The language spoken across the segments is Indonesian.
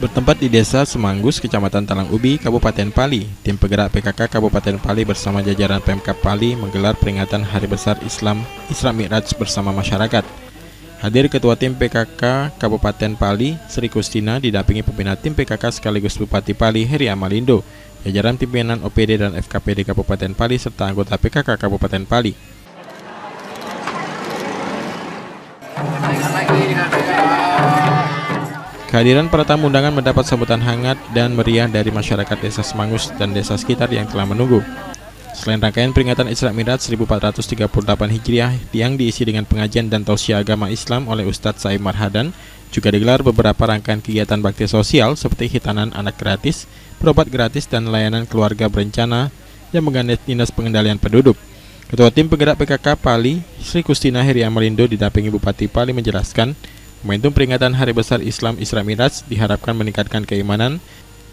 Bertempat di Desa Semanggus, Kecamatan Talang Ubi, Kabupaten Pali, tim penggerak PKK Kabupaten Pali bersama jajaran Pemkab Pali menggelar peringatan Hari Besar Islam Isra Mi'raj bersama masyarakat. Hadir Ketua Tim PKK Kabupaten Pali, Sri Kustina, didampingi pembina tim PKK sekaligus Bupati Pali, Heri Amalindo, jajaran pimpinan OPD dan FKPD Kabupaten Pali, serta anggota PKK Kabupaten Pali. Kehadiran para tamu undangan mendapat sambutan hangat dan meriah dari masyarakat Desa Semanggus dan desa sekitar yang telah menunggu. Selain rangkaian peringatan Isra Mi'raj 1438 Hijriah yang diisi dengan pengajian dan tausiah agama Islam oleh Ustadz Saim Marhadan, juga digelar beberapa rangkaian kegiatan bakti sosial seperti hitanan anak gratis, berobat gratis, dan layanan keluarga berencana yang menggandeng Dinas Pengendalian Penduduk. Ketua Tim Penggerak PKK Pali, Sri Kustina Heri Amalindo, didampingi Bupati Pali, menjelaskan momentum peringatan Hari Besar Islam Isra Mi'raj diharapkan meningkatkan keimanan,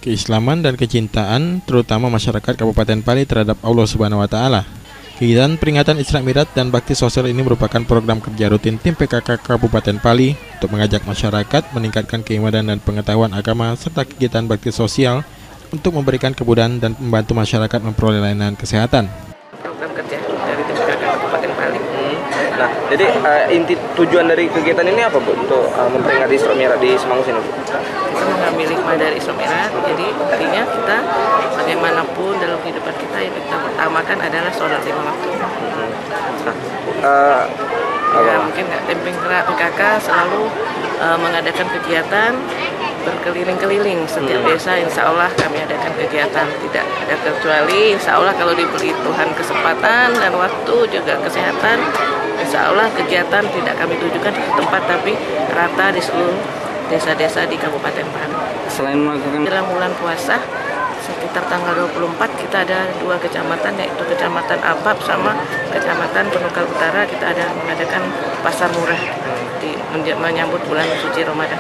keislaman, dan kecintaan terutama masyarakat Kabupaten Pali terhadap Allah Subhanahu wa Ta'ala. Kegiatan peringatan Isra Mi'raj dan bakti sosial ini merupakan program kerja rutin tim PKK Kabupaten Pali untuk mengajak masyarakat meningkatkan keimanan dan pengetahuan agama serta kegiatan bakti sosial untuk memberikan kemudahan dan membantu masyarakat memperoleh layanan kesehatan. Program kerja dari tim PKK Kabupaten Pali. Nah, jadi inti tujuan dari kegiatan ini apa, Bu, untuk memperingati Isra Mi'raj di Semanggus ini, Bu? Kita mengambil hikmah dari Isra Mi'raj, jadi intinya kita bagaimanapun dalam kehidupan kita yang kita utamakan adalah sholat 5 waktu. Mungkin tim penggerak PKK selalu mengadakan kegiatan berkeliling-keliling setiap desa. Insya Allah kami adakan kegiatan, tidak ada kecuali insya Allah kalau diberi Tuhan kesempatan dan waktu juga kesehatan, insya Allah kegiatan tidak kami tujukan di tempat tapi rata di seluruh desa-desa di Kabupaten Pali. Selain melakukan dalam bulan puasa sekitar tanggal 24 kita ada 2 kecamatan, yaitu Kecamatan Apap sama Kecamatan Penukal Utara, kita ada mengadakan pasar murah menyambut bulan suci Ramadan.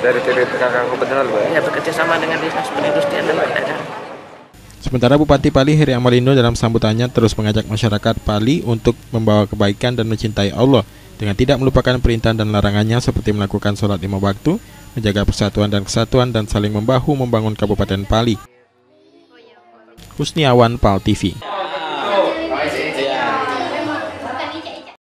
Dari tim PKK Kabupaten Pali, Bu? Ya, bekerja sama dengan Dinas Perindustrian dan Perdagangan. Sementara Bupati Pali Heri Amalindo dalam sambutannya terus mengajak masyarakat Pali untuk membawa kebaikan dan mencintai Allah dengan tidak melupakan perintah dan larangannya seperti melakukan sholat 5 waktu, menjaga persatuan dan kesatuan, dan saling membahu membangun Kabupaten Pali. Husniawan, PAL TV.